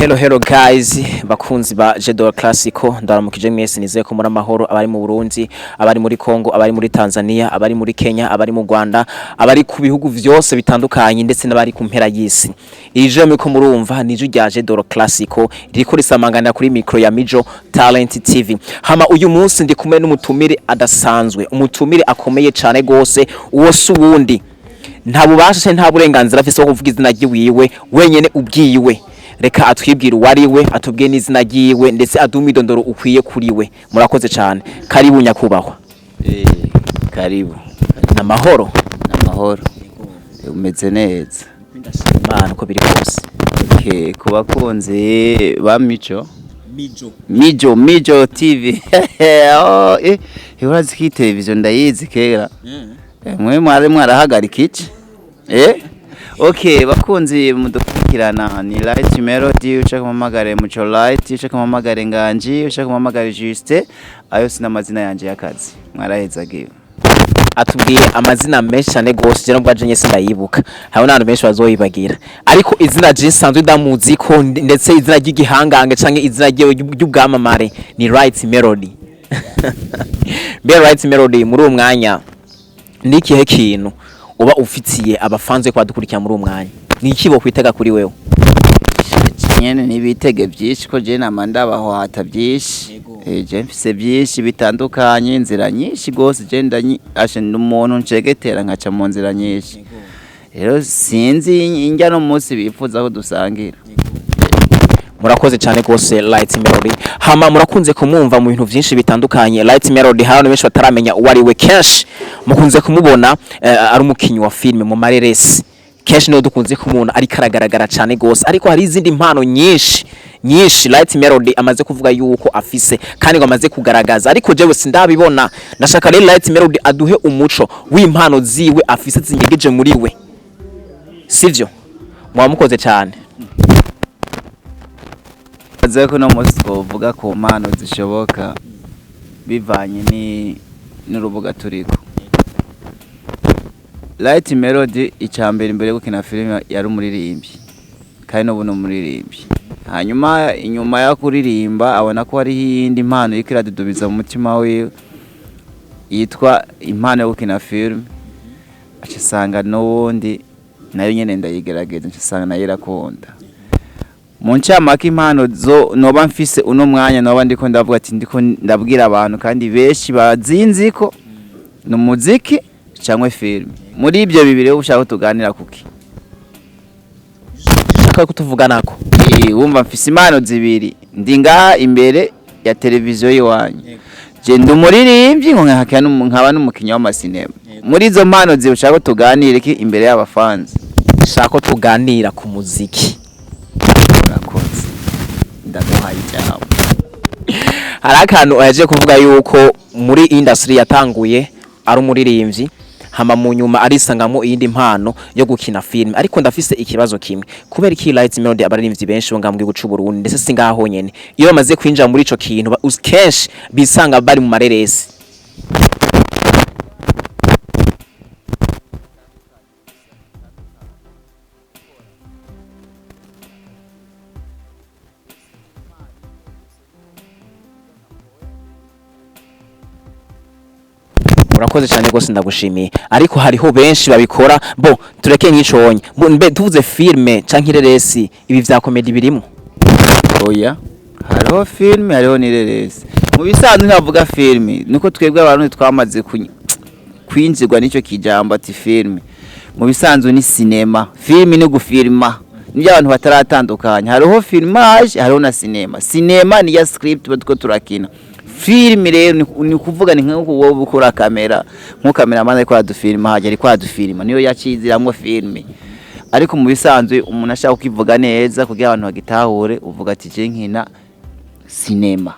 Hello guys, bakunzi ba Jedor Classico, ndaramukije mwese nizeye ko muri amahoro, abari mu Burundi, abari muri Kongo, abari muri Tanzania, abari muri Kenya, abari mu Rwanda, abari ku bihugu vyose bitandukanye ndetse n'abari ku mpera y'isi. Ije miko murumva nije rya Jedor Classico riko risamangana kuri micro ya Mijo Talent TV. Hama uyu munsi ndi kumwe n'umutumire adasanzwe, umutumire akomeye cyane gose, uwo subundi nta bubasha nta burenganzira afise bwo kuvuga izina ryiwiwe wenyene ubwiyiwe. Reka atwibwira uwariwe, atubwiye n'izina ryiwe ndetse adumidondoro ukwiye kuriwe. Murakoze cyane. Karibu nyakubahwa. Karibu. Namahoro. Namahoro. Umeze neza. Imana ko biri kose. Okay, kubakunze ba Mijo TV. Oh, urazi ki television ndayizi kera. Mwe mwarahagarika iki? Okay, bakunzi mudukurikirana ni Light Melody, ushaka kumamagare Muco Light, ushaka kumamagare Nganji, ushaka kumamagare Juste, ayo sina amazina yanje y'akazi. Mwaraheza giwe. Atubwiye amazina menshi cyane gose je nubwo ajenye sindayibuka. Hawo n'abantu benshi bazoyibagira. Ariko izina je sanzwe ndamuzi ko ndetse izina ry'igihangange canke izina ry'ubwamamare ni Light Melody. Be Light Melody muri uwo mwanya nikihe kintu uba ufitiye abafanzwe kwadukurikira muri umwanya ni iki bo kwitega kuri wewe? Nyene nibitege byinshi ko je namanda baho hata byinshi je mfise byinshi bitandukanye inzira nyinshi gose je ndanyi ashe n'umuntu ncegetera nkaca mu nzira nyinshi rero sinzi injya no munsi bifuza ko dusangira. Murakoze cyane gose Light Melody. Hama murakunze kumumva mu bintu byinshi bitandukanye. Light Melody hano benshi bataramenya uwari we kenshi mukunze kumubona ari umukinyi wa filme mu mareresi. Kenshi no dukunze kumubona ari karagaragara cyane gose, ariko hari izindi mpano nyinshi Light Melody amaze kuvuga yuko afise kandi ngo amaze kugaragaza, ariko jewe sindabibona. Nashaka rero Light Melody aduhe umuco w'impano ziwe afise zingegeje muri we, sivyo? Mwamukoze cyane. Azako no musko vuga ko mpano zishoboka bivanye n'urubuga turiko. Light Melody icambere imbere gukina filime yari umuririmbyi kandi no buno umuririmbyi, hanyuma inyuma ya kuririmba abona ko ari yindi mpano ikiradudubiza mu mutima we yitwa impano yo gukina filime, acasanga n'ubundi nayo nyene ndayigerageza ncasanga nayo irakonda. Muncamaka impano zo noba mfise uno mwanya noba ndiko ndavuga ati ndiko ndabwira abantu kandi benshi bazinzi ko no muziki cyangwa filime. Muri ibyo bibiri ushaka tuganira kuki? Shaka kutuvuganako. Wumva mfise impano zibiri ndi ngaha imbere ya televiziyo yiwanyu. Je ndumuririmbyi ngo nkaba n'umukinnyi w'amasinema. Muri izo mpano ziwe ushaka tuganire ki imbere y'abafanzi? Shaka tuganira ku muziki. Ndaguhaye ijambo. Hari akantu aje kuvuga yuko muri industry yatanguye ari umuririmbyi hama mu nyuma arisangamo iyindi mpano yo gukina film, ariko ndafise ikibazo kimwe. Kubera iki Light Melody abaririmbyi benshi ngambwe guca Burundi ndetse singaho nyene iyo bamaze kwinjira muri ico kintu kenshi bisanga bari mu mareresi? Murakoze cyane gose ndagushimiye, ariko hariho benshi babikora. Bo tureke nkiconye mbe tuvuze filme canke ireresi, ibi vya comedy birimo? Oya, hariho filme hariho n'ireresi. Mu bisanzwe nkavuga filme niko twebwe abantu twamaze kwinjirwa nico kijambo ati filme. Mu bisanzwe ni cinema, filme ni gufilma, nibyo abantu bataratandukanya. Hariho filmage hariho na cinema. Cinema ni ya script batwo turakina. Film rero ni kuvuga ni nko wowe ukora kamera nko cameraman ariko adufilma haje ariko adufilma niyo yaciziramwe filme, ariko mu bisanzwe umuntu ashaka kukivuga neza kugira abantu bagitahure uvuga ati je nkina cinema.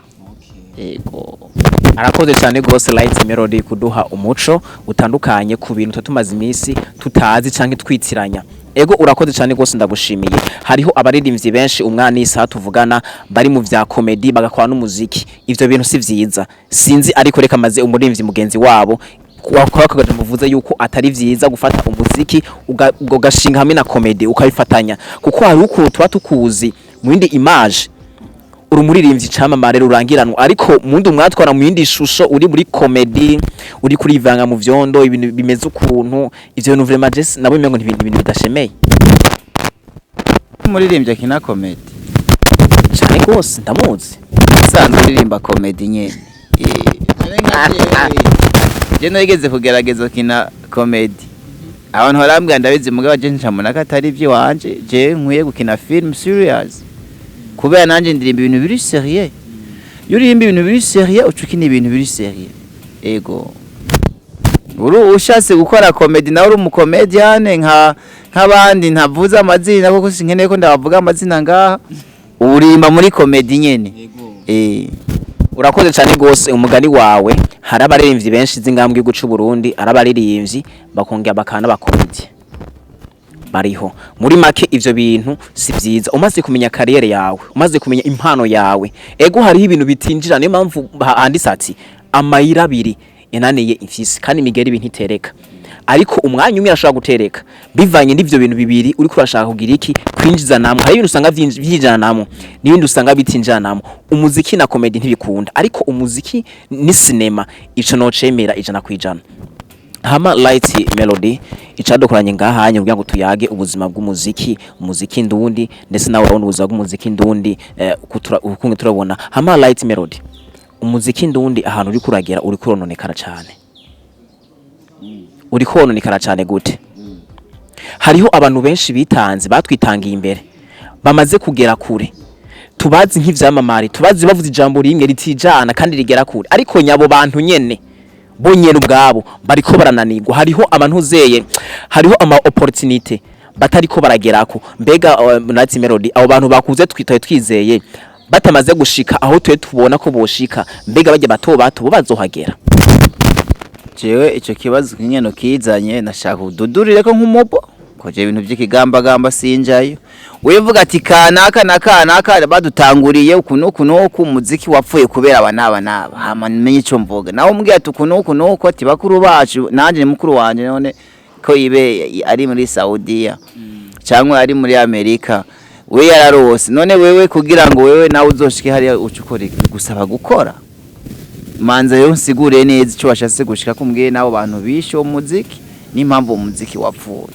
Ego arakoze cyane gose Light Melody kuduha umuco utandukanye ku bintu tumaze imisi tutazi canke twitiranya. Ego urakoze cyane gose ndagushimiye. Hariho abaririmbyi benshi umwana isa tuvugana bari mu vya comedy bagakora n'umuziki, ivyo bintu si vyiza sinzi, ariko reka maze umuririmbyi mugenzi wabo wakora muvuze yuko atari vyiza gufata umuziki ugashinga hamwe na comedy ukabifatanya, kuko hari ukuntu tuba tukuzi mu yindi image uri umuririmbyi camamare rurangiranwa, ariko mundi umwatwara mu yindi shusho uri muri comedy, uri kurivanga mu vyondo ibintu bimeze ukuntu, ivyo bintu vraiment je nabo imengo ibintu bidashemeye. Umuririmbyi akina comedy Cyane gose ndamuzi. Sanzwe uririmba comedy nyene. Je nageze kugerageza kina comedy. Abantu barambwira ndabizi mugabo je ncamona katari ivyo wanje, je nkwiye gukina film serious. Kubera nanje ndirimba ibintu biri serieux. Yurimba ibintu biri serieux ucukina ibintu biri serieux. Ego. Ushase gukora comedy nawe uri umukomediane nk'abandi ntavuza amazina kuko sinkeneye ko ndabavuga amazina ngaha. Urimba muri comedy nyene. Urakoze cyane gose umugani wawe. Hari abaririmbyi benshi z'ingambwe guca Burundi, arabaririmbyi bakongera bakana bakomedi bariho. Muri make ivyo bintu si vyiza. Umaze kumenya kariyere yawe, umaze kumenya impano yawe, ego hariho ibintu bitinjira, niyo mpamvu handitse ati amayira abiri yananiye imfisi kandi imigeri ibintu itereka. Ariko umwanya umwe arashobora gutereka bivanye n'ivyo bintu bibiri uri kurashaka kugira iki kwinjiza namwe. Hari ibintu usanga vyinjira namwe n'ibindi usanga bitinjira namwe. Umuziki na comedy ntibikunda, ariko umuziki ni cinema ico no cemera ijana kwijana. Hama Light Melody icadokoranye ngahanye kugira ngo tuyage ubuzima bw'umuziki, umuziki ndundi ndetse nawe urabona ubuzima bw'umuziki ndundi ukunge turabona. Hama Light Melody, umuziki ndundi ahantu uri kuragera uri kurononekara cyane. Uri kononekara cyane gute? Hariho abantu benshi bitanze batwitangiye imbere bamaze kugera kure, tubazi nk'ivyamamare, tubazi bavuze ijambo rimwe ritijana kandi rigera kure, ariko nyabo bantu nyene bonyene ubwabo bariko barananirwa. Hariho abantu uzeye, hariho ama opportunity batariko baragerako. Mbega Light Melody, abo bantu bakuze twizeye batamaze gushika aho twe tubona ko boshika, mbega bajye bato bo bazohagera? Jewe ico kibazo kinyeno kizanye nashaka ududurire ko nk'umubo ko je ibintu by'ikigamba sinjayo. Wevuga ati kanaka na badutanguriye ukuno umuziki wapfuye kubera aba hama menye ico mvuga naho mbwiye ati ukuno ati bakuru bacu nanje ni mukuru wanje none ko ibe ari muri Saudiya cyangwa ari muri Amerika, we yararose none wewe kugira ngo wewe nawe uzoshike hari ucukore gusaba gukora manza yo nsigure neza ico washatse gushika kumbwiye nabo bantu bishe umuziki n'impamvu umuziki wapfuye.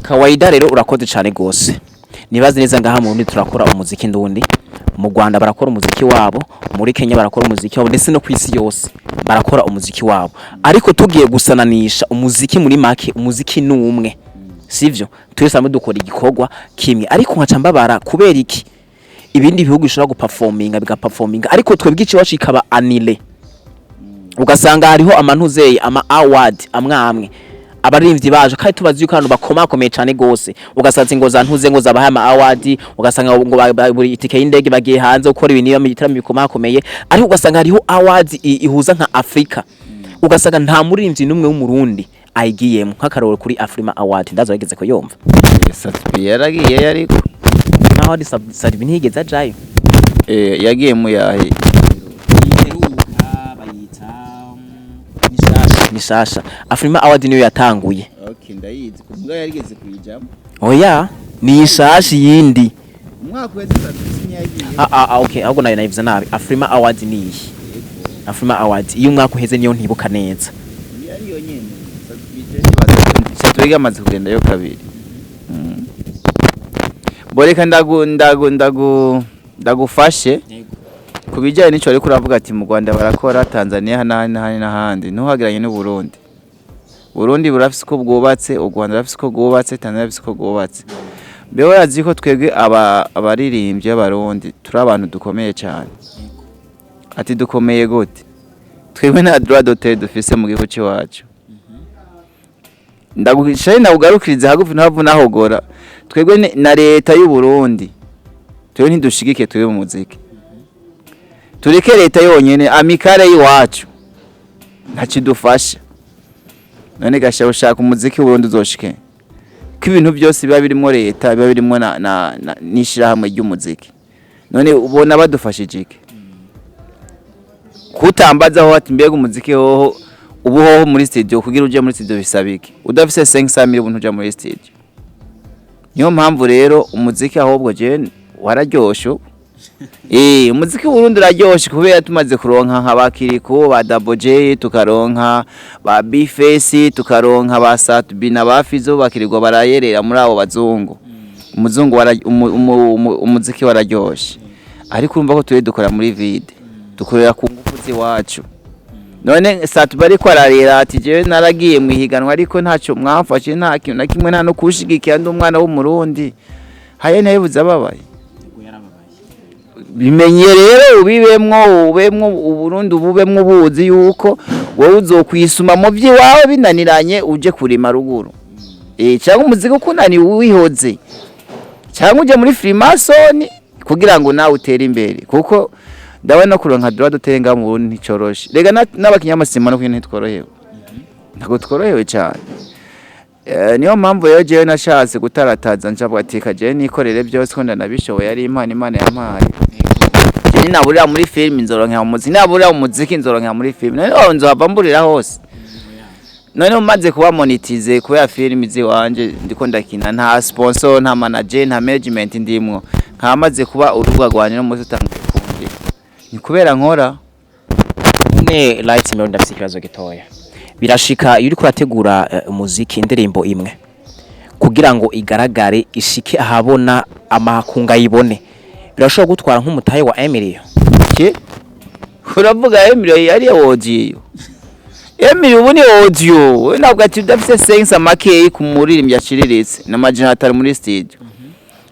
Kawaida rero urakoze cyane gose. Nibaze neza ngaha mu Burundi turakora umuziki ndundi, mu Rwanda barakora umuziki wabo, muri Kenya barakora umuziki wabo, ndetse no kwisi yose barakora umuziki wabo. Ariko tugiye gusananisha umuziki muri make, umuziki numwe sivyo, twese dukora igikorwa kimwe. Ariko nkaca mbabara kubera iki ibindi bihugu bishobora guperforminga bigaperforminga, ariko twebwe ici washikaba anile ugasanga hariho amantuzeye ama award amwe abaririmbyi baje kandi tubazi yuko abantu bakomakomeye cyane gose, ugasatse ngo zantuze ngo zabaha ama award, ugasanga ngo buri itike y'indege bagiye hanze ukora ibintu bitaramo bikomakomeye, ariko ugasanga hariho awards ihuza nka Afrika, ugasanga nta muririmbyi numwe w'umurundi ayigiyemo nk'akaroro kuri Afrima Award. Ndazo yageze ko yumva Atubwiye yaragiye yariko naho Atubwiye ntiyigeze ajayo. Yagiye mu yahe Nishasha Afrima Award niyo yatanguye. Okay, ndayizi kumbwa yarigeze kuyijamo. Oya ni ishashi yindi umwaka wese yagiye. Okay, ahubwo nayo nayivuze nabi. Afrima Award ni Afrima Award iyo umwaka uheze niyo ntibuka neza. Yari yo nyene Atubwiye amaze kugenda yo kabiri. Boreka ndagufashe kubijyanye n'ico ariko uravuga ati mu Rwanda barakora, Tanzania n'ahandi ntuhageranye n'u Burundi. Burundi burafise ko bwubatse, u Rwanda burafise ko bwubatse, Tanzania burafise ko bwubatse. Beho yazi ko twebwe abaririmbyi y'abarundi turi abantu dukomeye cyane. Ati dukomeye gute? Twebwe na droit d'auteur dufise mu gihugu cyacu. Ndaguhishaye nabugarukiriza hagufi ntavu nahogora. Twebwe na leta y'u Burundi twebwe ntidushigike twebwe mu muziki. Tureke leta yonyene amikare yiwacu ntakidufasha. None gasha ushaka umuziki wundi uzoshike ko ibintu byose biba birimo leta, biba birimo nishira hamwe ry'umuziki. None ubona badufashije iki? Kutambaza aho ati mbega umuziki hoho ubuhoho muri studio kugira uje muri studio bisabiki udafise 500,000 ubuntu uja muri studio. Niyo mpamvu rero umuziki ahubwo je wararyoshe umuziki w'Uburundi uraryoshe kubera tumaze kuronka nka bakiriko ba Double J tukaronka ba Bface tukaronka ba Atubwiye na ba Fizo bakirirwa barayerera muri abo bazungu umuzungu umuziki wararyoshe ariko urumva ko tuye dukora muri vide dukorera ku ngufu ziwacu none Atubwiye ariko ararera ati jewe naragiye mu higanwa ariko ntacyo mwamfashe nta kintu na kimwe nta no kushigikira ndi umwana w'umurundi haye nayibuza ababaye bimenye rero ubibemwo Uburundi ububemwo ubuzi yuko wowe uzokwisuma mu by'iwawe binaniranye uje kurima ruguru cyangwa umuziki ukunani wihoze cyangwa uje muri Freemason kugira ngo nawe utere imbere kuko ndabona kuronka droit duterenga mu Burundi nticoroshe rega n'abakinyamasima no kwintu tworohewe ntago tworohewe cyane niyo mpamvu rero jewe nashatse gutarataza njabwa ati kaje nikorere byose ko ndanabishoboye ari Imana yampaye ni naburira muri film nzoronka umuziki naburira umuziki nzoronka muri film none nzohava mburira hose none umaze kuba monetize kubera film ziwanje ndiko ndakina nta sponsor nta manager nta management ndimwo nkamaze kuba urubuga rwanje no muzi utangiye kumvira ni kubera nkora ne light melody ndafise ikibazo gitoya birashika iyo uri kurategura umuziki indirimbo imwe kugira ngo igaragare ishike ahabona amakunga yibone birashobora gutwara nk'umutahe wa Emilio uravuga Emilio yari audio Emilio ubu ni audio we ntabwo ati udafise sense make kumuririmbyi aciriritse na marginal muri studio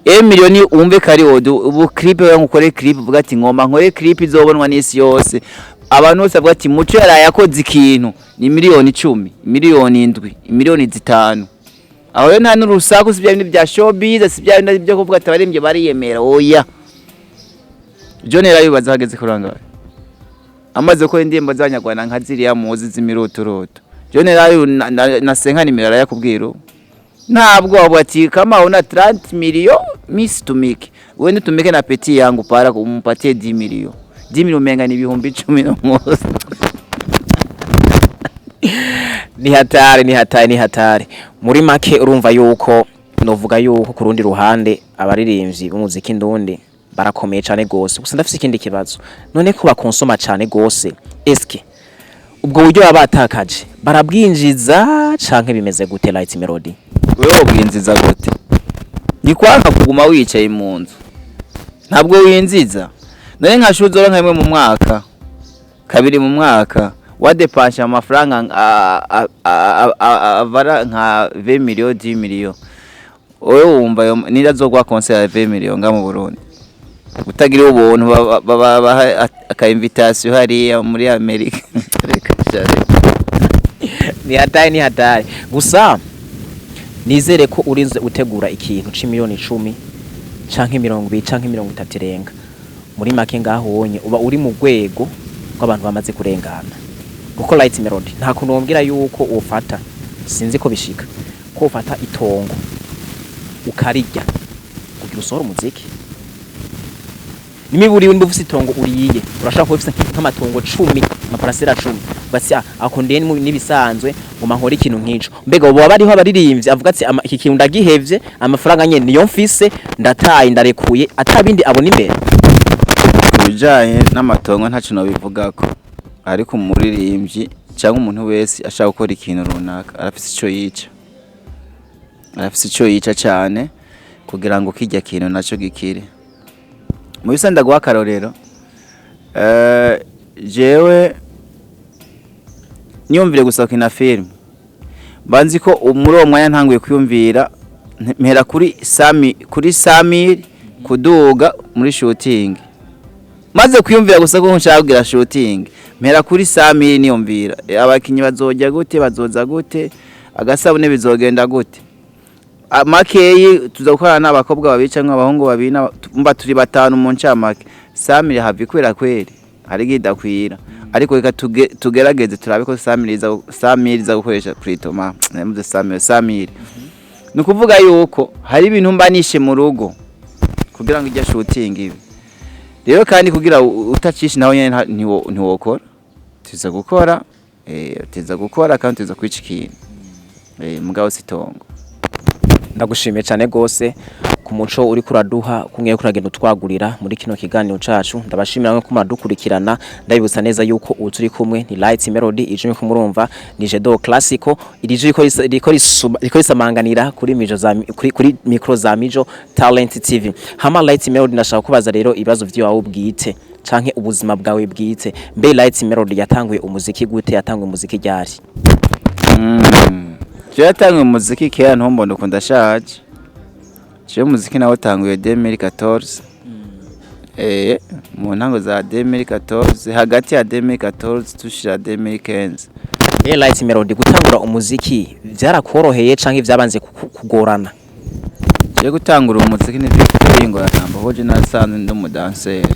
Emilio ni umve kari audio ubu clip we ngukore clip uvuga ati ngoma nkore clip izobonwa n'isi yose abantu bose bavuga ati Muco yarayakoze ikintu ni miliyoni 10 miliyoni 7 miliyoni 5 aho yo nta n'urusaku sibya bindi bya showbiz sibya bindi byo kuvuga ati abaririmbyi bariyemera oya John yarabibaza hageze kuranga amaze ko indirimbo z'abanyarwanda nka ziriya muzi z'imiruturutu John nasenka nimero yakubwira ntabwo abati kama una 30 million miss tumike wende tumike na peti yangu para kumpatie 10 million 10 million menga ni ibihumbi 10 no munsi ni hatari muri make urumva yuko novuga yuko ku rundi ruhande abaririmbyi b'umuziki ndundi barakomeye cyane gose gusa ndafise ikindi kibazo none ko bakonsoma cyane gose eske ubwo buryo babatakaje barabwinjiza canke bimeze gute light melody wewe ubwinjiza gute ni kwanka kuguma wicaye mu nzu ntabwo winziza none nka shuzora nka imwe mu mwaka kabiri mu mwaka wadepansha amafaranga avara nka 20 million 10 million wewe wumva nirazogwa concert ya 20 million nga mu Burundi utagira ubuntu baba aka invitation hariya muri Amerika ni hatari gusa nizere ko urinze utegura ikintu c'imiliyoni 10 canke 20 canke 30 renga muri make ngaho wonye uba uri mu rwego rw'abantu bamaze kurengana kuko light melody nta kunombwira yuko ufata sinzi ko bishika ko ufata itongo ukarijya kugira usohora umuziki nimiburi wimba ufite itongo uriye urashaka ko ufite nk'amatongo 10 amaparasera 10 basi akondeye nibisanzwe mu mahoro ikintu nk'ico mbega ubu abariho abaririmbyi avuga ati iki kintu ndagihevye amafaranga nyene niyo mfise ndataye ndarekuye atabindi abona imbere bijanye n'amatongo ntacu no bivugako ariko umuririmbyi cyangwa umuntu wese ashaka gukora ikintu runaka arafise ico yica cyane kugira ngo kijya kintu naco gikire mu bisanda gwa karorero jewe nyumvire gusohoka na film banzi ko muri uwo mwanya ntanguye kwiyumvira mpera kuri Samir kuduga muri shooting maze kwiyumvira gusa ko nshaka kugira shooting mpera kuri Samir niyumvira abakinyi bazojya gute bazoza gute agasabune bizogenda gute makeyi tuzakorana n'abakobwa babica nk'abahungu babina mba turi batanu mu ncamake Samir havi kwera kweri ari gidakwira ariko reka tugerageze turabe ko Samir za gukoresha Pritoma namuze Samir nukuvuga yuko hari ibintu mbanishe mu rugo kugira ngo ijya shooting ibi rero kandi kugira utacisha naho nyene ntiwokora tiza gukora kandi tiza kwica ikintu mugabo sitongo ndagushimiye cyane gose ku muco uri kuraduha kumwe kuragenda utwagurira muri kino kiganiro cacu ndabashimira mwe kumuradukurikirana ndabibutsa neza yuko uturi kumwe ni Light Melody ije kumurumva ni Jedo Classico irije riko risamanganira kuri kuri micro za Mijo Talent TV hama Light Melody ndashaka kubaza rero ibibazo vyawe bwite canke ubuzima bwawe bwite mbe Light Melody yatanguye umuziki gute yatanguye umuziki ryari je yatanguye umuziki kera ntombona uko ndashaje je umuziki nawo tanguye 2014 mu ntango za 2014 hagati ya 2014 tushira 2015 Light Melody gutangura umuziki byarakoroheye canke vyabanze kugorana je gutangura umuziki ni bingora namba hoje nasanzwe ndumudanseri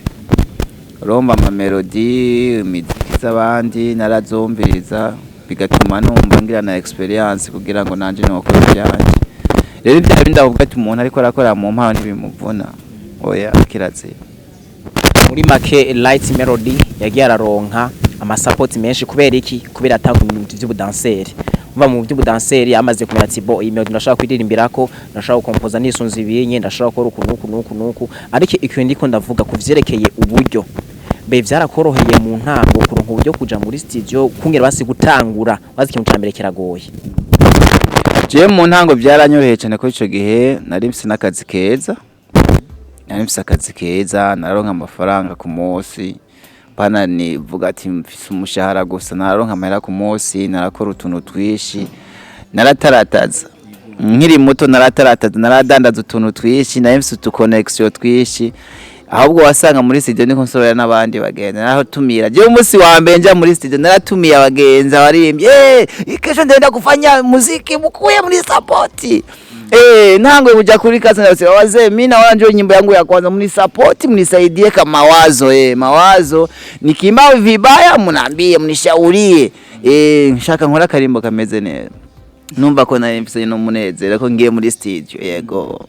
romba ama melody imiziki z'abandi narazombiriza bigatuma numva ngira na experience kugira ngo nanje nokora byanje rero ibyo ndavuga ati umuntu ariko arakora mu mpano ntibimuvuna oya kiratse muri make Light Melody yagiye araronka ama support menshi kubera iki kubera atanga mu bintu by'ubudanseri umva mu by'ubudanseri amaze kumera ati bo iyi melody ndashaka kwiririmbirako ndashaka gukompoza nisunza ibinye ndashaka gukora ukuntu ariko ikintu ndiko ndavuga kuvyerekeye uburyo be vyarakoroheye mu ntango kuronka uburyo kuja muri studio kungera basi gutangura bazi ikintu cyambere kiragoye je mu ntango byaranyoreye cyane ko ico gihe nari mfise n'akazi keza naronka amafaranga ku munsi bana ni vuga ati mfise umushahara gusa naronka amahera ku munsi narakora utuntu twishi naratarataza nkiri muto naradandaza utuntu twishi nari mfise utu connection twishi ahubwo wasanga muri studio niko nsorera n'abandi bagenda naho tumira je umunsi wa mbere nja muri studio naratumiye abagenza baririmbye ikesho ndenda kufanya muziki mukuye muri support nangwe buja kuri kazi na wazee mimi naona ndio nyimbo yangu ya kwanza mnisaidie mnisaidie kama mawazo mawazo nikimba vibaya mnaambie mnishaurie nshaka nkora karimbo kameze neza numva ko nari mfise no munezero ko ngiye muri studio yego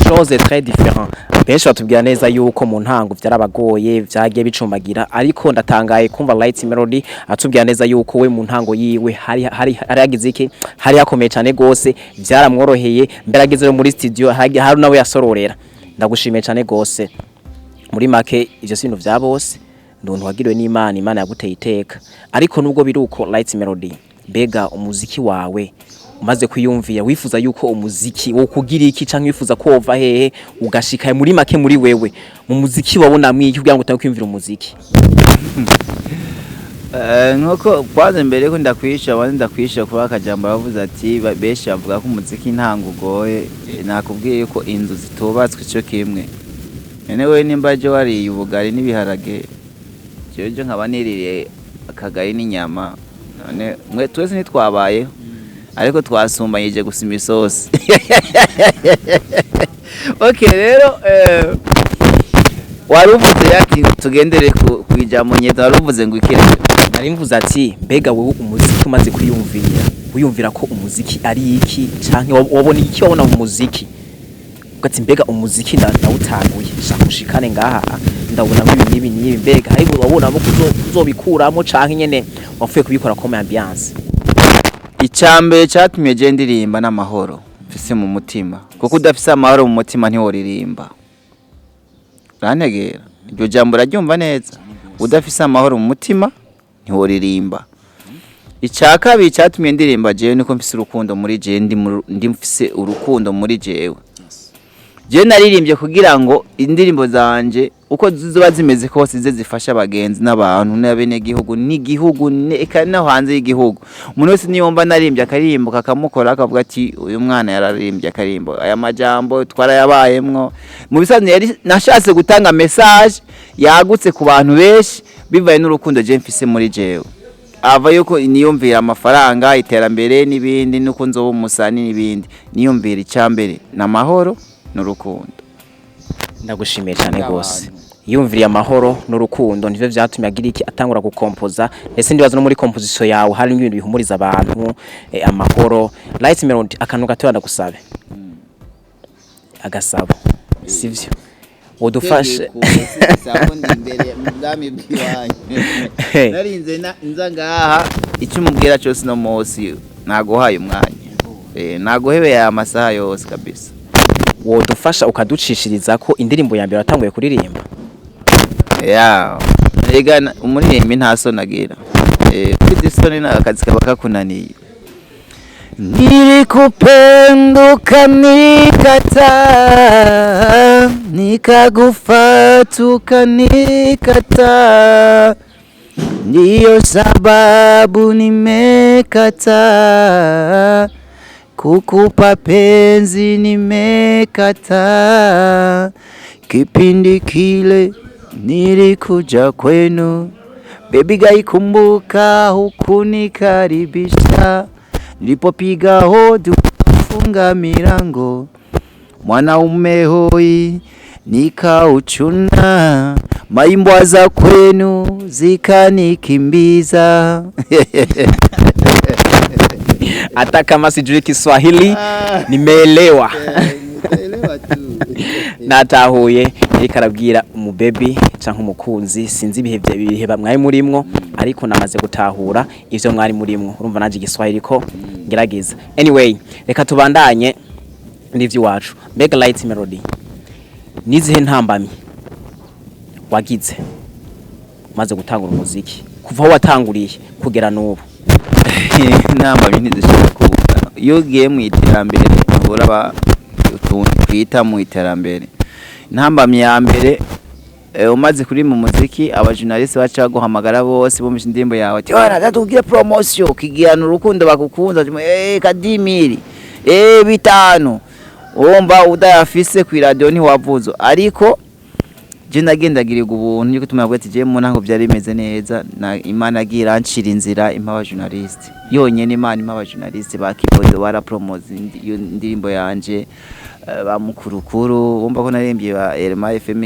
chose très différent benshi batubwira neza yuko mu ntango byarabagoye byagiye bicumbagira ariko ndatangaye kumva Light Melody atubwira neza yuko we mu ntango yiwe hari yagize iki hari yakomeye cyane gose byaramworoheye mberageze muri studio hari nawe yasororera ndagushimiye cyane gose muri make ivyo sintu vya bose nduntu wagiriwe n'Imana Imana yaguteye iteka ariko nubwo biruko Light Melody mbega umuziki wawe umaze kwiyumvira wifuza yuko umuziki wo kugira iki canke wifuza ko ova hehe ugashika muri make muri wewe mu muziki wabona mwiki kugira ngo utakwiyumvira umuziki nkoko kwaze mbere ko ndakwisha kuba akajambo bavuze ati beshi bavuga ko umuziki ntango ugoye nakubwiye yuko inzu zitubatswe cyo kimwe nene we nimbaje wari ubugari n'ibiharage cyo nkaba niririye akagari n'inyama none mwe twese nitwabaye ariko twasumbanyije gusima isosi okay rero waruvuze yati tugendere kwijamo nyeta waruvuze ngo ikere nari mvuze ati mbega wowe umuziki umaze kwiyumvira ko umuziki ari iki canke wabona iki wabona mu muziki ugati mbega umuziki ndawutanguye shaka ushikane ngaha ndabona nk'ibi mbega ariko wabona mo kuzobikuramo canke nyene wafuye kubikora comme ambiance icambere cyatumye je ndirimba n'amahoro mfise mu mutima kuko udafise amahoro mu mutima ntiworirimba rantegera iryo jambo raryumva neza udafise amahoro mu mutima ntiworirimba icakabi cyatumye ndirimba jewe niko mfise urukundo muri je ndi mfise urukundo muri jewe je naririmbye kugira ngo indirimbo zanje uko zizoba zimeze kose zize zifasha abagenzi n'abantu n'abene gihugu n'igihugu eka no hanze y'igihugu umuntu wese niyomba narimbye akarimbo kakamukora akavuga ati uyu mwana yararimbye akarimbo aya majambo twarayabayemwo mu bisanzwe yari nashatse gutanga message yagutse ku bantu benshi bivaye n'urukundo je mfise muri jewe ava yuko niyumvira amafaranga iterambere n'ibindi nuko nzoba umusani n'ibindi niyumvira icambere n'amahoro n'urukundo ndagushimiye cyane gose yumviriye amahoro n'urukundo nivyo vyatumye agira iki atangura gukompoza ndetse ndibaza no muri composition yawe hari ibintu bihumuriza abantu amahoro Light Melody akantu gato ndagusabe agasabo sivyo udufashe sabundi imbere mudami bwiwanye narinze nza ngaha icyo mubwira cyose no munsi naguhaye umwanya naguhebeye amasaha yose kabisa wodufasha ukaducishiriza ko indirimbo ya mbere watanguye kuririmba? Ega umuririmbi nta soni agira. Kuri soni na akazi kaba kakunaniye. Nilikupenduka nikata, nikagufatuka nikata, ndiyo sababu nimekata, kukupa penzi nimekata, kipindi kile nilikuja kwenu, baby gaikumbuka hukunikaribisha, nilipopiga hodi ukafunga milango, mwanaume hoi nikauchuna, maimbwa za kwenu zikanikimbiza. Hata kama sijui Kiswahili nimeelewa. Natahuye ikarabwira umubebi canke umukunzi sinzi ibihe mwari murimwo ariko namaze gutahura ivyo mwari murimwo, urumva naje Igiswahili ko ngerageza. Anyway, reka tubandanye n'ivyo wacu. Mbega Light Melody, nizihe ntambamye wagize maze gutangura umuziki kuva aho watanguriye kugera n'ubu? Ntambamye ntizishaka kuvuga. Iyo ugiye mu iterambere uhora twita mu iterambere. Ntambamye ya mbere umaze kuri mu muziki, abajournaliste baca guhamagara bose bumvise indirimbo yawe ati natubwiye promotion ukigirana urukundo bakukunza kadimiri 5 wumva udayafise ku radio ntiwavuzo, ariko je nagendagirirwa ubuntu yuko tumabwe ati je mu ntango byari bimeze neza, na Imana agira anshira inzira impa abajournaliste yonyene, Imana impa abajournaliste bakipodo bara promote indirimbo yanje bamukurukuru, wumva ko narembye ba Elma FM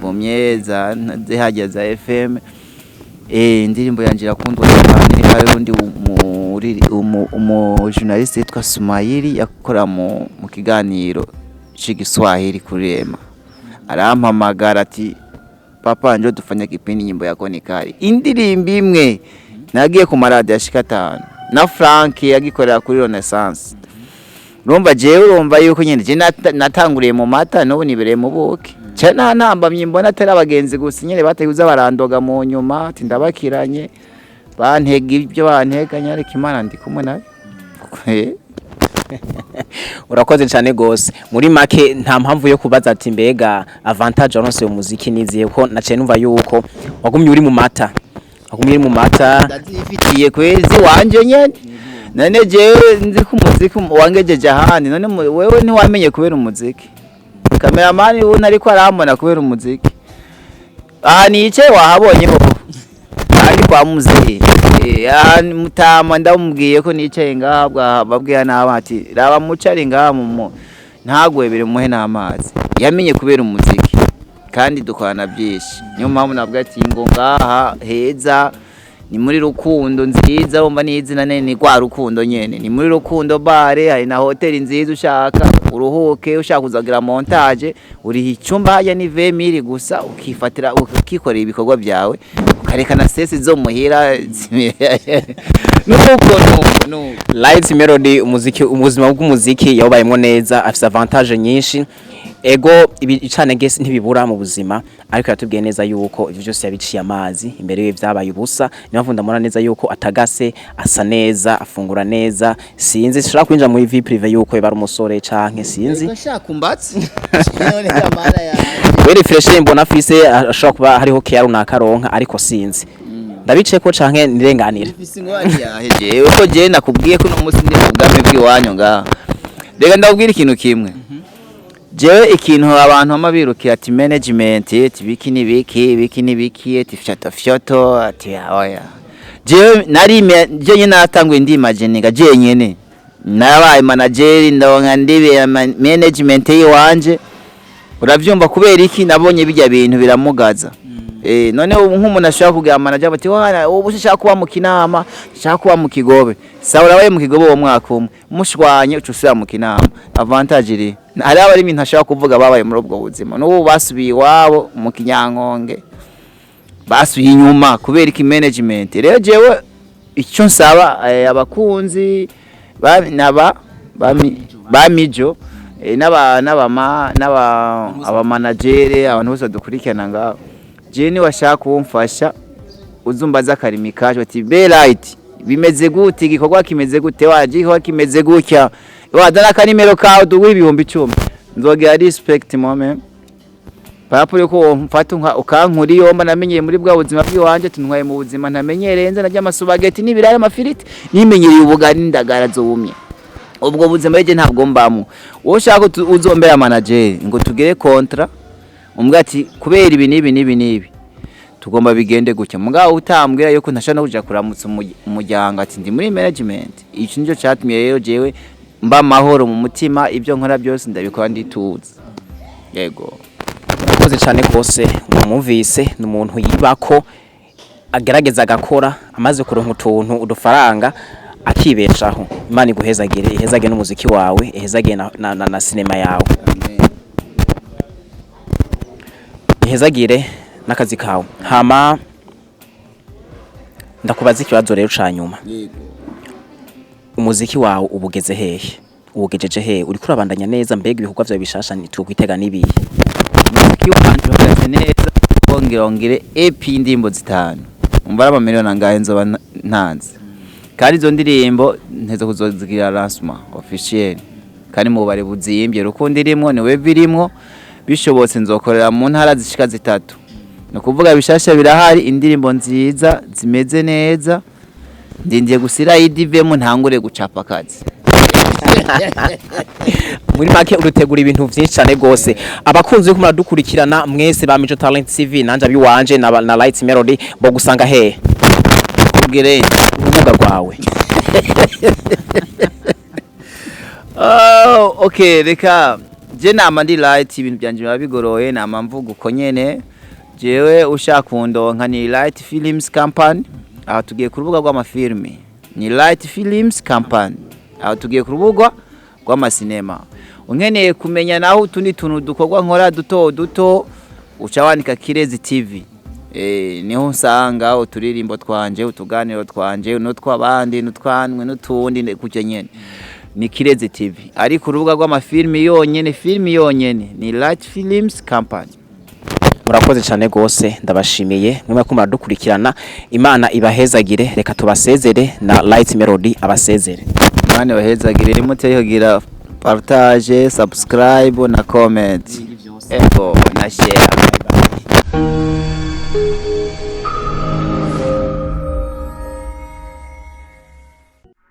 bomyeza zihajya za FM. Indirimbo yanje irakundwa cyane, hari undi umu journaliste yitwa Sumayiri yakora mu kiganiro cy'igiswahili kuri Ema, arampamagara ati papa njo dufanya kipindi nyimbo yako ni kari. Indirimbo imwe nagiye ku maradiyo ashika 5 na Frank yagikorera kuri Renaissance. Urumva jewe urumva yuko nyene je natanguriye mu mata n'ubu nibereye mu buki. Cyane ntambamye mbona atari abagenzi gusa nyene bateguza barandoga mu nyuma ati ndabakiranye bantega ibyo banteganya, ariko Imana ndi kumwe nayo. Urakoze cyane gose. Muri make nta mpamvu yo kubaza ati mbega avantage aronse umuziki niziye ko naciye numva yuko wagumye uri mu mata. Wagumye uri mu mata ndazifitiye kwezi wanje nyene. None jewe nzi ko umuziki wangejeje ahandi, none wewe ntiwamenye kubera umuziki. Cameraman ubu nariko arambona kubera umuziki. Nice wahabonye ho. Ari kwa muziki. Mutama ndamubwiye ko nicaye ngahabwa babwiye n'abati raba mucari ngaha mu ntagwebere muhe n'amazi. Yamenye kubera umuziki kandi dukorana byinshi. Niyo mpamvu nabwo ati ngo ngaha heza ni muri Rukundo nziza, wumva n'izina nene kwa Rukundo nyene, ni muri Rukundo bare, hari na hoteli nziza ushaka uruhuke, ushaka kuzagira montage, uri icumba haya ni 20,000 gusa ukifatira ukikorera ibikorwa byawe ukareka na sesi zo muhira. nuko Light Melody umuziki ubuzima bw'umuziki yabayemo neza, afite avantage nyinshi. Ego ibicane gese ntibibura mu buzima, ariko yatubwiye neza yuko ivyo byose yabiciye amazi imbere y'ivyabaye ubusa. Niyo mvunda mbona neza yuko atagase, asa neza, afungura neza. Sinzi shaka kwinja mu vie prive yuko bari umusore canke sinzi. Ndashaka kumbatsi. None kamara ya. Weri fresh mbona afise ashaka kuba hariho care runakaronka, ariko sinzi. Ndabice ko canke nirenganira. Ifise ingwani yaheje. Uko je nakubwiye ko no musi ndi ubwame bw'iwanyu ngaha. Rega ndabwira ikintu kimwe. Jewe ikintu abantu amabirukira ati management ati biki nibiki ati fyoto ati oya. Jewe nari je nyine natanguye ndi imagininga je nyene nabaye manager ndonka ndibe management yiwanje. Uravyumva kubera iki nabonye bijya bintu biramugaza. None nk'umuntu ashaka kugira manager bati wana ubu ushaka kuba mu kinama, ushaka kuba mu kigobe. Sawa urabaye mu kigobe wo mwaka umwe mushwanye ucusira mu kinama. Avantage iri hari abari ibintu ashaka kuvuga babaye muri ubwo buzima n'ubu basubiye iwabo mu kinyankonge, basubiye inyuma kubera iki management. Rero jewe icyo nsaba abakunzi ba Mijo aba manager abantu bose dukurikirana ngaho je ni washaka kumfasha uzumbaza karimi kaje ati be right bimeze gute igikorwa kimeze gute waje igikorwa kimeze gutya wadana kanimero kawe duwe ibihumbi 10 nzogera respect mome parapuro ko mfata ukankuri yomba namenyeye muri bwa buzima bw'iwanje tuntwaye mu buzima ntamenyereye nza najya amasubageti n'ibiraya amafiriti nimenyereye ubugari ndagara zumye ubwo buzima yeje ntabwo mbamo wo shaka uzombera manager ngo tugere kontra umbwa ati kubera ibi nibi tugomba bigende gutya mugabo utambwira yuko ntashana kuja kuramutsa umuryango ati ndi muri management ico nico cyatumye rero jewe mba mahoro mu mutima ibyo nkora byose ndabikora ndituza yego urakoze cyane rwose umumvise n'umuntu yibako agerageza agakora amaze kuronka utuntu udufaranga akibeshaho Imana iguhezagire ihezage n'umuziki wawe ihezage na sinema yawe ihezagire n'akazi kawe hama ndakubaza ikibazo rero canyuma umuziki wawe ubugeze hehe ugejeje hehe uri kurabandanya neza mbega ibikorwa vyawe bishasha nitukwitega nibihe umuziki wanje ugeze neza bongere epi ndimbo zitanu umbara amamiliyoni angahe nzoba ntanze kandi izo ndirimbo nteze kuzozigira lancement officiel kandi mu bare buzimbye rukundo irimo ni we birimwo bishobotse nzokorera mu ntara zishika 3 no kuvuga bishasha birahari indirimbo nziza zimeze neza ndindiye gusira idivemo ntangure gucapa akazi muri make urutegura ibintu byinshi cyane gose abakunzi ko muradukurikirana mwese ba Muco Talent TV nanje abiwanje na Lights Melody bo gusanga he ubwire urubuga rwawe okay reka je nama ndi light ibintu byanje biba bigoroye nama mvuga uko nyene jewe ushaka kundonka ni Light Films Company aha tugiye ku rubuga rw'amafilme ni Light Films Company aha tugiye ku rubuga rw'amasinema unkeneye kumenya naho utundi tuntu dukorwa nkora duto uca wandika Kirezi TV niho usanga uturirimbo twanje utuganiro twanje n'utwabandi n'utwanwe n'utundi kujya nyene ni Kirezi TV ari ku rubuga rw'amafilme yonyene filme yonyene ni Light Films Company. Murakoze cyane gose ndabashimiye mwe ko muradukurikirana Imana ibahezagire reka tubasezere na Light Melody abasezere Imana ibahezagire muteyogira partage subscribe na comment ego na share